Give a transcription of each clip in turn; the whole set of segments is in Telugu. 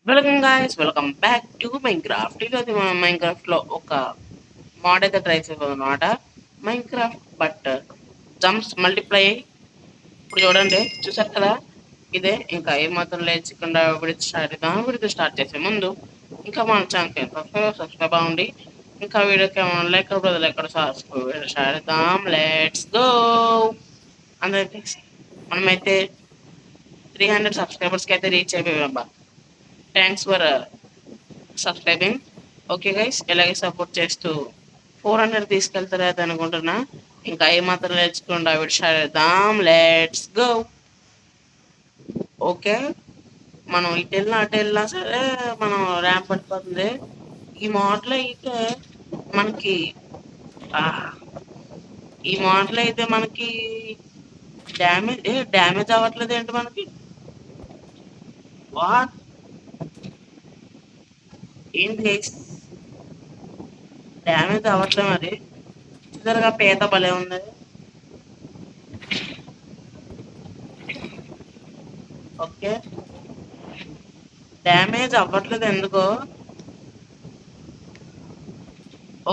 Welcome guys, welcome back to Minecraft. ఈరోజు మనం మైన్‌క్రాఫ్ట్‌లో ఒక మోడ్ అయితే ట్రై చేయబోతున్నామన్నమాట. మైన్‌క్రాఫ్ట్ బట్ జంప్స్ మల్టిప్లై అయ్యి ఇప్పుడు చూడండి, చూసారు కదా. ఇదే ఇంకా ఏమాత్రం లేచకుండా వీడియో స్టార్ట్ చేసే ముందు ఇంకా మన ఛానల్‌కి సబ్స్క్రైబ్ అవ్వండి. ఇంకా వీడియోకి ఏమైనా లేకపోతే స్టార్ట్ చేద్దాం. Let's go. అందరికీ మనమైతే 300 సబ్స్క్రైబర్స్‌కి అయితే రీచ్ అయిపోయాం. Thanks for subscribing. Okay guys, ఇలాగే సపోర్ట్ చేస్తూ 400 తీసుకెళ్తారా అది అనుకుంటున్నా. ఇంకా ఏమాత్రం నేర్చుకుండా విడిచేద్దాం. Let's go. ఓకే, మనం ఇటు వెళ్ళినా అటు వెళ్ళినా సరే మనం ర్యాంప్ పడిపోతుంది. ఈ మోడల్ అయితే మనకి ఆ, ఈ మోడల్ అయితే మనకి డ్యామేజ్ అవ్వట్లేదు ఏంటి మనకి? వాట్ ఏంటి గైస్, డ్యామేజ్ అవ్వట్లేదు మరి. చూసారుగా పీత భలే ఉంది. ఓకే, డ్యామేజ్ అవ్వట్లేదు ఎందుకో.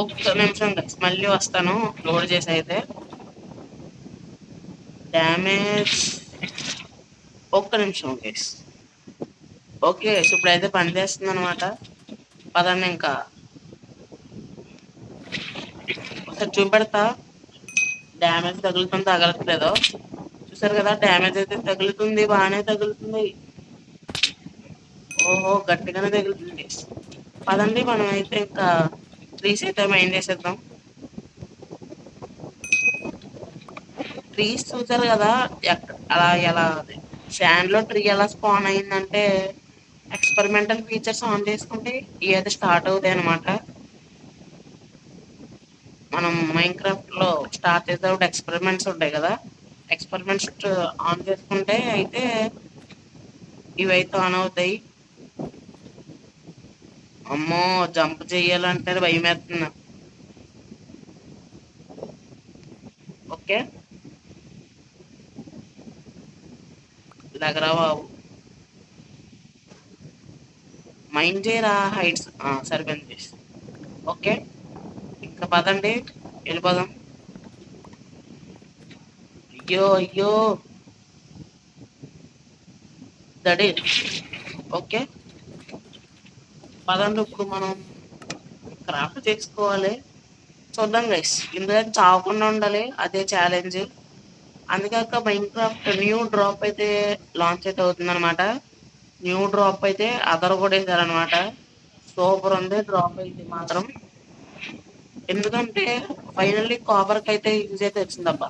ఒక్క నిమిషం గైస్, మళ్ళీ వస్తాను లోడ్ చేసి అయితే. డ్యామేజ్ ఒక్క నిమిషం గైస్. ఓకే గైస్, ఇప్పుడైతే పని చేస్తుంది అనమాట. పదండి ఇంకా ఒకసారి చూపెడతా. డ్యామేజ్ తగులుతుంది తగలట్లేదో. చూసారు కదా, డ్యామేజ్ అయితే తగులుతుంది, బాగానే తగులుతుంది. ఓహో, గట్టిగానే తగులుతుంది గైస్. పదండి మనం అయితే ఇంకా ట్రీస్ అయితే మైండ్ చేసేద్దాం. ట్రీస్ చూసారు కదా, అలా ఎలా శాండ్ లో ట్రీ ఎలా స్పాన్ అయిందంటే ఎక్స్పెరిమెంటల్ ఫీచర్స్ ఆన్ చేసుకుంటే ఇవి అయితే స్టార్ట్ అవుతాయి అనమాట. మనం మైన్క్రాఫ్ట్ లో స్టార్ట్ చేసేటప్పుడు ఎక్స్పెరిమెంట్స్ ఉంటాయి కదా, ఎక్స్పెరిమెంట్స్ ఆన్ చేసుకుంటే అయితే ఇవైతే ఆన్ అవుతాయి. అమ్మో, జంప్ చెయ్యాలంటే భయం వేస్తుంది. ఓకే, దగ్గర బాబు మైండ్ చేయరా హైట్స్. సరిపోయింది. ఓకే, ఇంకా పదండి వెళ్ళిపోదాం. అయ్యో అయ్యో, దడి. ఓకే, పదండి ఇప్పుడు మనం క్రాఫ్ట్ చేసుకోవాలి. చూద్దాం గైస్, ఇందులో చావకుండా ఉండాలి, అదే ఛాలెంజ్. అందుకాక మైన్క్రాఫ్ట్ న్యూ డ్రాప్ అయితే లాంచ్ అయితే అవుతుంది అనమాట. న్యూ డ్రాప్ అయితే అదర కూడా వేసారనమాట. సూపర్ ఉంది డ్రాప్ అయితే మాత్రం. ఎందుకంటే ఫైనల్లీ కాపర్కి అయితే యూజ్ అయితే వచ్చిందబ్బా.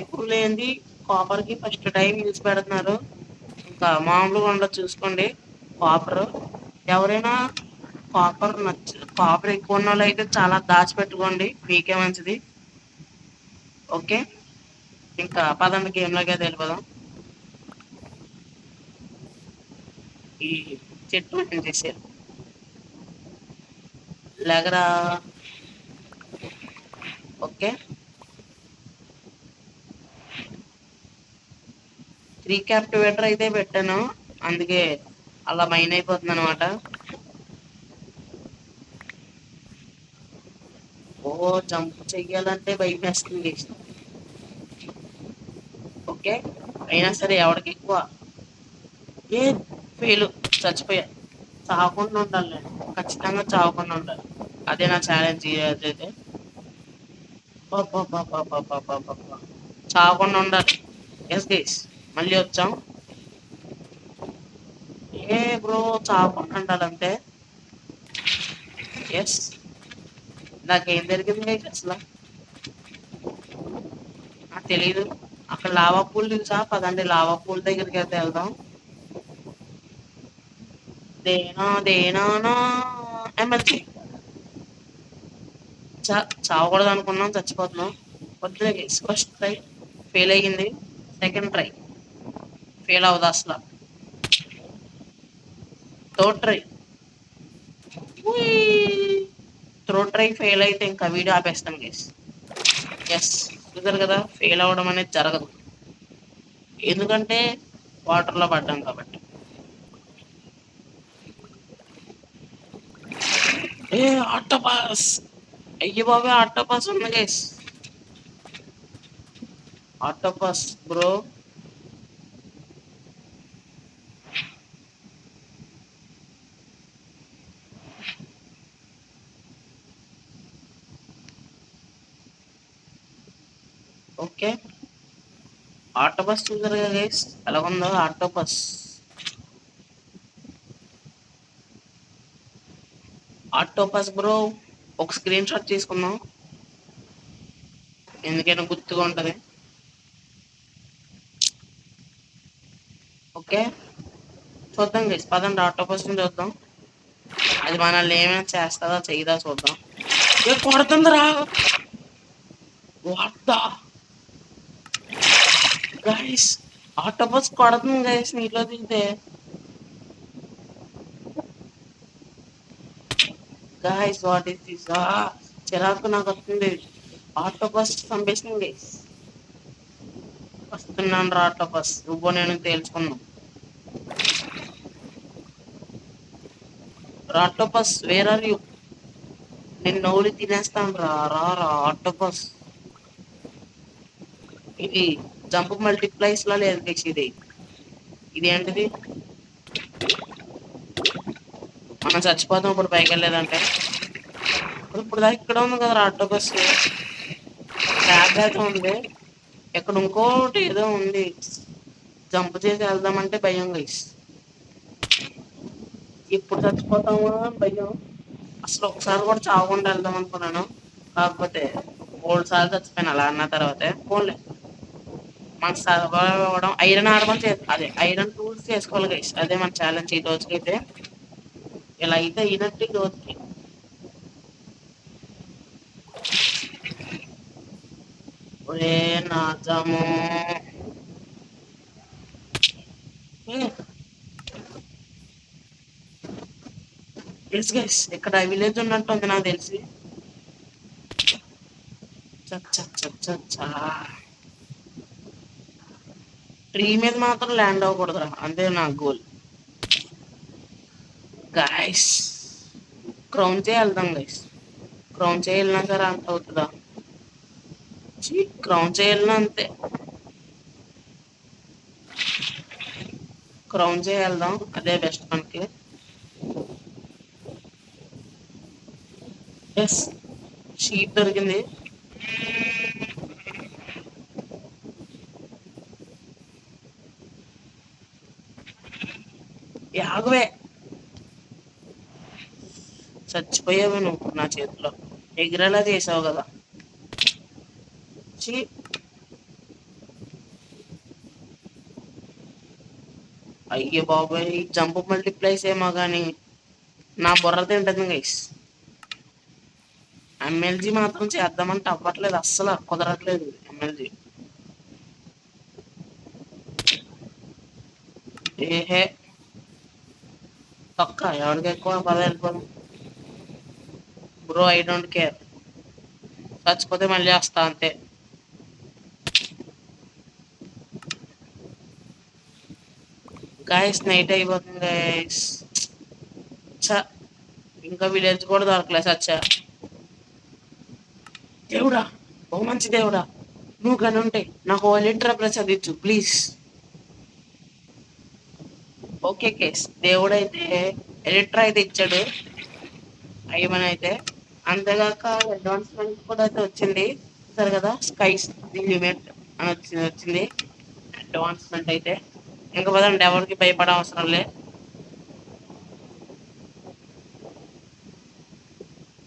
ఎప్పుడు లేనిది కాపర్ కి ఫస్ట్ టైం యూజ్ పెడుతున్నారు. ఇంకా మామూలుగా ఉండదు చూసుకోండి. కాపర్ ఎవరైనా కాపర్ ఎక్కువ ఉన్న వాళ్ళు అయితే చాలా దాచిపెట్టుకోండి, మీకే మంచిది. ఓకే, ఇంకా పదండి గేమ్ లోకి అయితే వెళ్ళిపోదాం. ఈ చెట్టు ఏం చేశారు, లేగరా. ఓకే, 3 క్యాప్టివేటర్ అయితే పెట్టాను, అందుకే అలా మైన్ అయిపోతుంది అనమాట. ఓ, జంప్ చెయ్యాలంటే భయం వేస్తుంది. ఓకే, అయినా సరే ఎవరికి ఎక్కువ ఏ ఫెయిల్, చచ్చిపోయా. చావకుండా ఉండాలి నేను, ఖచ్చితంగా చావకుండా ఉండాలి. అదే నా ఛాలెంజ్ అయితే. పాపాపాపాపాపాపాపా. చావకుండా ఉండాలి. ఎస్ గైస్, మళ్ళీ వచ్చాం. ఏ బ్రో, చావకుండా ఉండాలంటే ఎస్. నాకేం జరిగింది గైస్ అసలు నాకు తెలీదు. అక్కడ లావా పూల్ చూసా, పదండి లావా పూల్ దగ్గరికి అయితే వెళ్దాం. దేనా దేనానా ఎమర్జీ. చావకూడదు అనుకున్నాం, చచ్చిపోతున్నాం. వద్దులే గైస్, ఫస్ట్ ట్రై ఫెయిల్ అయ్యింది. సెకండ్ ట్రై ఫెయిల్ అవ్వదు అసలు. Third try, third try fail అయితే ఇంకా వీడియో ఆపేస్తాం గైస్. ఎస్, చూసారు కదా, ఫెయిల్ అవ్వడం అనేది జరగదు, ఎందుకంటే వాటర్లో పడ్డాం కాబట్టి. ఏ ఆక్టోపస్. అయ్య బాబాయ్ ఆక్టోపస్ ఉంది guys. Octopus bro. Okay, octopus చూసారు కదా గైస్ ఎలా ఉందో ఆక్టోపస్. ఆక్టోపస్ బ్రో, ఒక స్క్రీన్ షాట్ తీసుకుందాం ఎందుకైనా గుర్తుగా ఉంటది. ఓకే, చూద్దాం గైస్, పదండి ఆక్టోపస్ ని చూద్దాం. అది మనల్ని ఏమైనా చేస్తుందా చెయ్యదా చూద్దాం. ఏ కొడుతుందిరా, వాట్ ద గైస్, ఆక్టోపస్ కొడుతుంది గైస్ నీటిలో దిగితే. గైస్ వాట్ ఇస్ దిస్, చిరాకు నాకు వస్తుంది. ఆక్టోపస్ చంపేసింది గైస్. వస్తున్నాను రా ఆక్టోపస్, నువ్వు నేను తేల్చుకున్నాం. Octopus where are you? నేను నవ్వులు తినేస్తాను రా, రా రా ఆక్టోపస్. ఇది జంప్ మల్టీప్లైస్ లా లేదు గైస్, ఇది ఏంటిది? మనం చచ్చిపోతాం ఇప్పుడు పైకి వెళ్ళలేదంటే. ఇప్పుడు దాకా ఇక్కడ ఉంది కదా ఆక్టోపస్, ట్యాబ్ అయితే ఉంది. ఇక్కడ ఇంకోటి ఏదో ఉంది, జంప్ చేసి వెళ్దామంటే భయం గైస్. ఇప్పుడు చచ్చిపోతామా అని భయం. అసలు ఒకసారి కూడా చావకుండా వెళ్దాం అనుకున్నాను, కాకపోతే 3 సార్లు చచ్చిపోయాను అలా అన్న తర్వాతే. ఫోన్లే, మనకు సర్వైవ్ అవ్వడం, ఐరన్ ఆర్మర్ అదే ఐరన్ టూల్స్ చేసుకోవాలి గైస్. అదే మన ఛాలెంజ్ ఈ రోజుకైతే. ఇలా అయితే అయినట్టు ఈ రోజుకి. ఒరే నా జాము, ఎస్ గైస్ ఇక్కడ విలేజ్ ఉన్నట్టుంది నాకు తెలిసి. ట్రీ మీద మాత్రం ల్యాండ్ అవ్వకూడదురా, అంతే నా గోల్. గైస్ క్రౌన్ వెళ్దాం గైస్. క్రౌన్ వెళ్ళినా సరే అంత అవుతుందా? క్రౌన్ వెళ్ళినా అంతే. క్రౌన్ వెళ్దాం, అదే బెస్ట్ మనకి. ఎస్, షీప్ దొరికింది. ఆగవే, చచ్చిపోయావు నువ్వు నా చేతిలో, ఎగిరేలా చేసావు కదా. చీ, అయ్యో బాబాయ్, జంప్ మల్టీప్లైస్ ఏమో కానీ నా బుర్ర తింటుంది గైస్. ఎమ్మెల్జీ మాత్రం చేద్దామంటే అవ్వట్లేదు, అస్సలు కుదరట్లేదు ఎమ్మెల్జీ. ఏహే తొక్క, ఎవరికి ఎక్కువ పద వెళ్ళిపోదాం బ్రో, ఐ డోంట్ కేర్. చచ్చిపోతే మళ్ళీ వస్తా అంతే. గాయస్ నైట్ అయిపోతుంది గాయస్. ఇంకా విలేజ్ కూడా దొరకలేదు సచ్చా. దేవుడా, ఓ మంచి దేవుడా, నువ్వు కానీ ఉంటే నాకు ఓ లీటర్ ప్రసాదించు ప్లీజ్. ఓకే కేస్, దేవుడైతే ఎలిట్రా అయితే ఇచ్చాడు అయ్యమని అయితే. అంతేగాక అడ్వాన్స్మెంట్ కూడా అయితే వచ్చింది, సరే కదా, స్కైస్ ది లిమిట్ అని వచ్చింది అడ్వాన్స్మెంట్ అయితే. ఇంకా పదండి, ఎవరికి భయపడ అవసరం లే.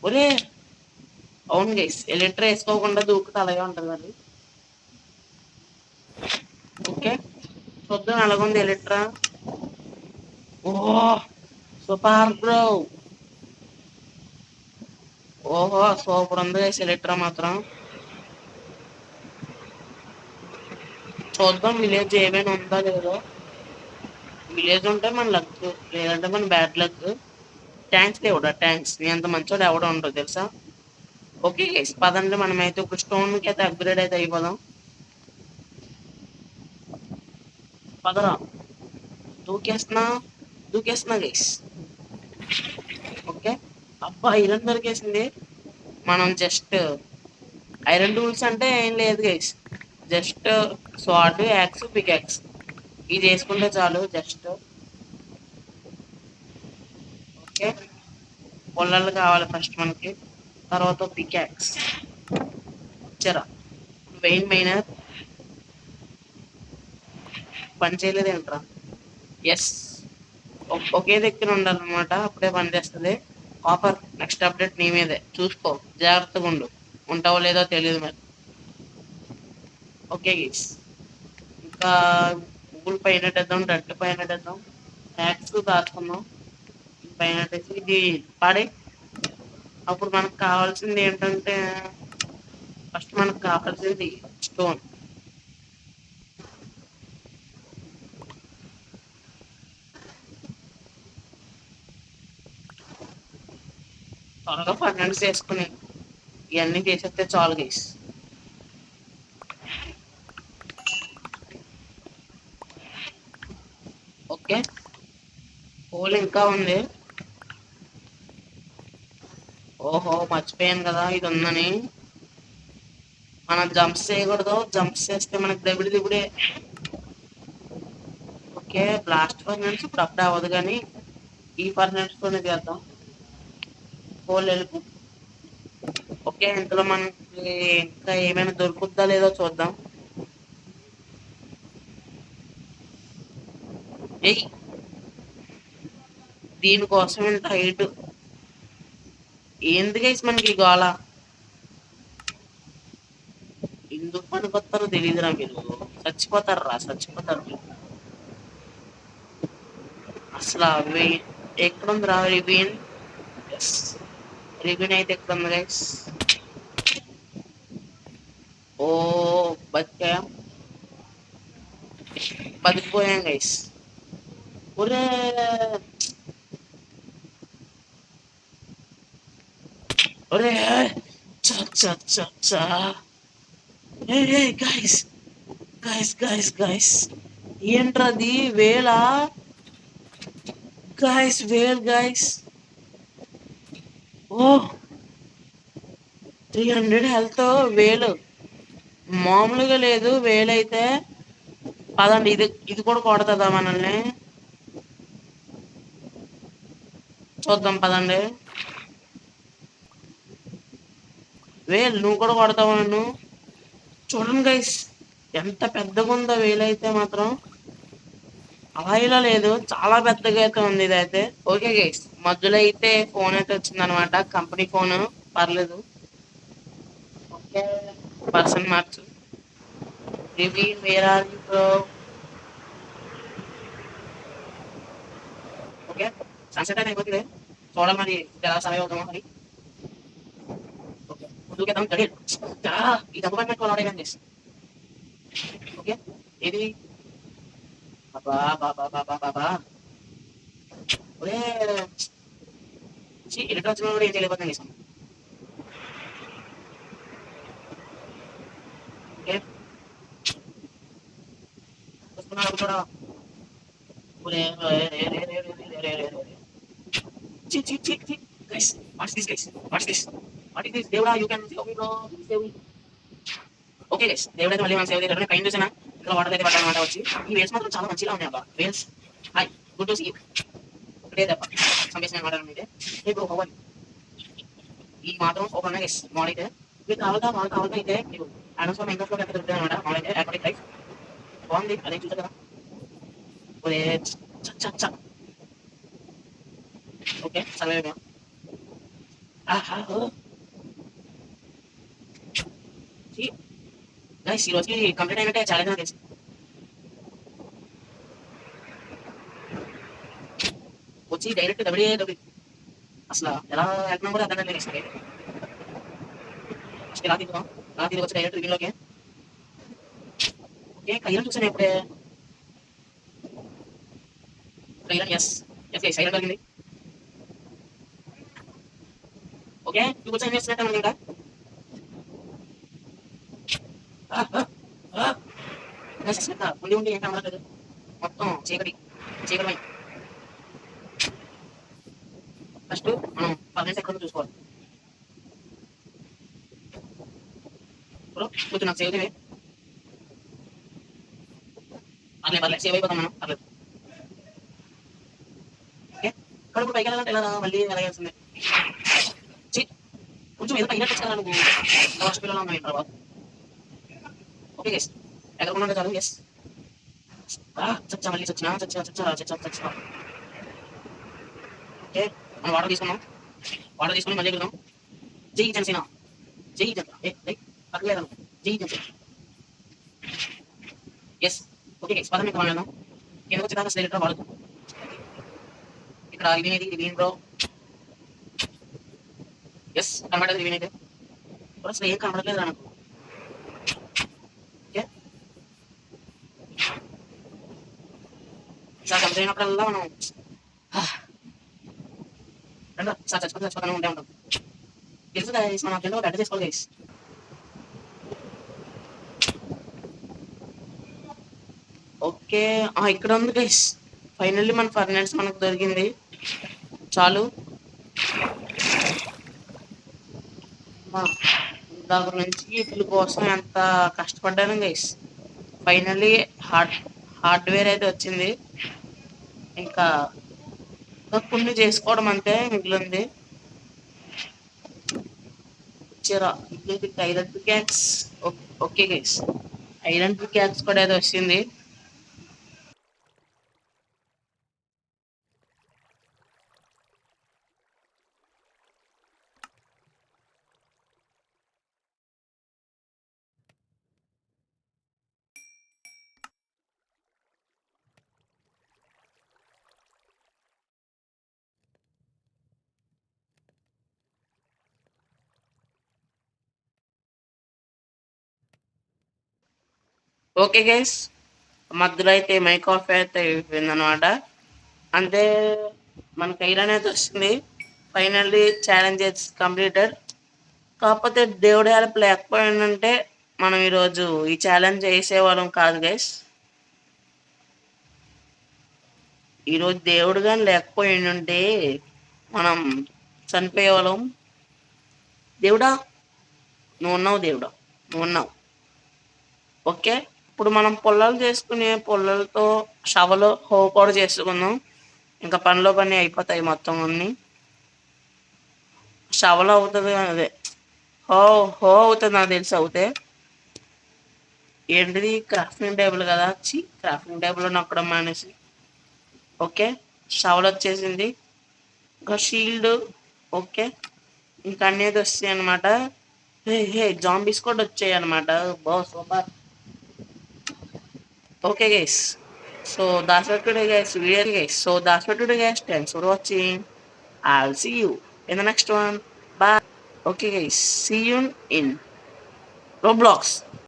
ఒరే అవును గైస్, ఎలిట్రా వేసుకోకుండా దూకుతా అలాగే ఉంటుంది అది. ఓకే, చూద్దాం ఎలాగుంది ఎలిట్రా. ఓహో సూపర్ బ్రో, ఓహో సూపర్ ఉంది గైస్ ఎలిట్రా మాత్రం. చూద్దాం విలేజ్ ఏమైనా ఉందా లేదో. విలేజ్ ఉంటే మన లక్, లేదంటే మన బ్యాడ్ లక్. ట్యాంక్స్ దేవుడా ట్యాంక్స్, నీ అంత మంచోడు ఎవడో ఉండదు తెలుసా. ఓకే గైస్ పదండి, మనమైతే ఒక స్టోన్కి అయితే అప్గ్రేడ్ అయితే అయిపోదాం. పదరా, దూకేస్తున్నా దూకేస్తున్నా గైస్. ఓకే, అబ్బా ఐరన్ దొరికేసింది. మనం జస్ట్ ఐరన్ టూల్స్ అంటే ఏం లేదు గైస్. జస్ట్ స్వాడ్, యాక్స్, పికాక్స్ ఇది చేసుకుంటే చాలు. Just okay. పొల్లలు కావాలి ఫస్ట్ మనకి, తర్వాత పికాక్స్ చరా. వెయిన్ మైనర్ పని చేయలేదు ఏంట్రా? ఎస్, ఒకే దగ్గర ఉండాలన్నమాట, అప్పుడే పని చేస్తుంది. ఆఫర్ నెక్స్ట్ అప్డేట్ నీ మీదే, చూసుకో, జాగ్రత్తగా ఉండు. ఉంటావో లేదో తెలియదు మరి. ఓకే గైస్, ఇంకా గూగుల్ పైన పెట్టేద్దాం, డట్ పైన పెట్టేద్దాం, ట్యాక్స్ దాచుకుందాం. పైన పెట్టేసి ఇది పాడే. అప్పుడు మనకు కావాల్సింది ఏంటంటే, ఫస్ట్ మనకు కావాల్సింది స్టోన్. త్వరగా ఫైనాన్స్ చేసుకుని ఇవన్నీ చేసేస్తే చాలు గైస్. ఓకే, కోల్ ఇంకా ఉంది. ఓహో మర్చిపోయాను కదా ఇది ఉందని. మనం జంప్స్ చేయకూడదు, జంప్స్ చేస్తే మనకి దబిడి దిబిడే. ఓకే, బ్లాస్ట్ ఫైనాన్స్ ఇప్పుడు అప్పుడే అవ్వదు కానీ ఈ ఫైనాన్స్ తోనే చేద్దాం. కోల్ వెళ్ళిపో. ఓకే, ఇంతలో మనకి ఇంకా ఏమైనా దొరుకుద్దా లేదో చూద్దాం. ఏయ్, దీనికోసం ఇంత హైట్ ఎందుకైస్ మనకి ఈ గోళ? ఎందుకు పనికొస్తారో తెలియదురా మీరు. చచ్చిపోతారు రా, చచ్చిపోతారు మీరు. అసలు అవి ఎక్కడుంది రా రివీన్? ఎస్, రివీన్ అయితే ఎక్కడుంది గైస్? ఓ బతికాం, బతికిపోయాం గైస్. ఒరే ఒరే, చా చా చా చా. గైస్ గైస్ గైస్ గైస్, ఏంట్రది? వేలా గైస్, వేల్ గైస్. ఓ 300 హెల్త్, వేలు మామూలుగా లేదు. వేలైతే పదండి, ఇది ఇది కూడా కొడుతుందా మనల్ని? చూద్దాం పదండి. వేల్ నువ్వు కూడా కొడతావా నన్ను? చూడండి గైస్, ఎంత పెద్దగా ఉందో వేలైతే మాత్రం. అలా ఇలా లేదు, చాలా పెద్దగా అయితే ఉంది ఇదైతే. ఓకే గైస్, మధ్యలో అయితే ఫోన్ అయితే వచ్చిందనమాట, కంపెనీ ఫోన్. పర్లేదు. ఓకే, పర్సన్ మార్చు. రివీ where are you bro? Okay, sunset అయితే అయిపోతుంది. చూడాలి మరి ఎలా సమయం అవుతామో మరి. ఓకే, ముందుకెళ్దాం. గడి ఈ డబ్బు పని పెట్టుకోవాలి ఆడేమని చేసి. ఓకే, ఇది బాబా బాబా బాబా బాబా. ఒరే ఎడిటర్ వచ్చిన కూడా ఏం చేయలేకపోతున్నాం చేసాం. ఓకే, వస్తున్నాడు కూడా. ఒరే guys, what's this guys? What's this? What is this? దేవుడా, you can save me bro, save me. Okay guys, దేవుడైతే మళ్ళీ మనం సేవ్ చేయాలి. పైన చూసినా ఇక్కడ వాటర్ అయితే పడ్డానమాట వచ్చి. ఈ వేల్స్ మాత్రం చాలా మంచిగా ఉన్నాయి అబ్బా. వేల్స్ hi, good to see you. ఇక్కడే తప్ప సందేశం వాడడం అయితే ఇప్పుడు ఒక ఈ మాత్రం ఒక గైస్ మాల్ అయితే మీకు కావాలా, మాల్ కావాలా అయితే మీరు అనవసరం మైండ్ లో ఎక్కడ దొరుకుతాయి అనమాట. మాల్ అయితే యాక్టివ్ లైఫ్ బాగుంది, అదే చూసారు కదా. ఒరే ఓకే, సర్వే ఆహా. గైస్, ఈ రోజుకి కంప్లీట్ అయినట్టే ఛాలెంజ్ నాకు తెలిసి. వచ్చి డైరెక్ట్ డబ్ల్యూ డబ్ల్యూ అసలు ఎలా వెళ్తున్నాం కూడా అర్థం లేదు. ఫస్ట్ ఎలా తిరుగుతాం, ఎలా తిరిగి వచ్చి డైరెక్ట్ రివ్యూలోకి. ఓకే, కయ్యం చూసాను ఇప్పుడే. కయ్యం ఎస్ ఎస్ గైస్, ఐరన్ కలిగింది. ఓకే, టూ వచ్చి ఏం చేస్తున్నట్టు మనకి ఇంకా. ఉండి ఉండి ఏంటి అవ్వట్లేదు, మొత్తం చీకటి చీకటి. ఫస్ట్ మనం పర్మనెంట్స్ ఎక్కడ చూసుకోవాలి. ఇప్పుడు కొంచెం నాకు సేవ్ చేయి. పర్లేదు సేవ్ అయిపోతాం మనం, పర్లేదు. ఓకే, ఇప్పుడు పైకి వెళ్ళాలంటే ఎలా మళ్ళీ వెళ్ళాల్సిందే. కొంచెం ఏదో పైన తెచ్చుకోవాలి నువ్వు, లాస్ట్ పిల్లలు ఉన్నాయి తర్వాత. ఓకే గైస్, ఎక్కకుండా చాలు. ఎస్, చచ్చా మళ్ళీ చచ్చా. ఓకే, మనం వాటర్ తీసుకున్నాం. వాటర్ తీసుకుని మళ్ళీ వెళ్దాం. జై జనసేన, జై జన పక్కలేదు. జై జనసేన. ఎస్, ఓకే గైస్, పదం మీకు వాడదాం. కింద వచ్చేదాకా స్లైడర్ వాడదు. ఇక్కడ ఇది గ్రీన్ బ్రో. ఎస్, కనబడేది ఇవినైతే అసలు ఏం కనబడలేదు నాకు. ఓకే, సార్ కంప్లీట్ అయినప్పుడల్లా మనం సార్ చచ్చిపోతానే ఉంటే ఉంటాం. తెలుసు గైస్, మనం ఫ్రెండ్ ఒక అడ్డ చేసుకోవాలి గైస్. ఓకే, ఇక్కడ ఉంది గైస్. ఫైనల్లీ మన ఫర్నాండ్స్ మనకు దొరికింది. చాలు, దాని నుంచి వీటి కోసం ఎంత కష్టపడ్డాను గైస్. ఫైనల్లీ హార్డ్వేర్ అయితే వచ్చింది. ఇంకా కొన్ని చేసుకోవడం అంతే మిగిలింది. వచ్చారా iron peacocks. Okay guys, iron peacocks కూడా ఏదో వచ్చింది. ఓకే గైస్, మధ్యలో అయితే మైక్ ఆఫ్ అయితే అయిపోయింది అనమాట. అంటే మనకి ఐరన్ అయితే వస్తుంది. Finally challenges completed. కాకపోతే దేవుడి హెల్ప్ లేకపోయిందంటే మనం ఈరోజు ఈ ఛాలెంజ్ చేసేవాళ్ళం కాదు గైస్. ఈరోజు దేవుడు కానీ లేకపోయిందంటే మనం చనిపోయేవాళ్ళం. దేవుడా నువ్వు ఉన్నావు, దేవుడా నువ్వు ఉన్నావు. ఓకే, ఇప్పుడు మనం పొలాలు చేసుకునే పొలాలతో షవలు హో కూడా చేసుకుందాం. ఇంకా పనిలో పని అయిపోతాయి మొత్తం అన్నీ. షవలు అవుతుంది, అదే హో హో అవుతుంది నాకు తెలిసి. అవుతే ఏంటిది క్రాఫ్టింగ్ టేబుల్ కదా, క్రాఫ్టింగ్ టేబుల్ నొక్కడం మానేసి. ఓకే, షవల్ వచ్చేసింది. ఇంకా షీల్డ్. ఓకే, ఇంకా అనేది వస్తాయి అనమాట. జాంబీస్ కూడా వచ్చాయి అనమాట. Super. Okay guys, so that's what today guys video guys. So that's what today guys. Thanks for watching. I'll see you in the next one. Bye. Okay guys, see you in Roblox.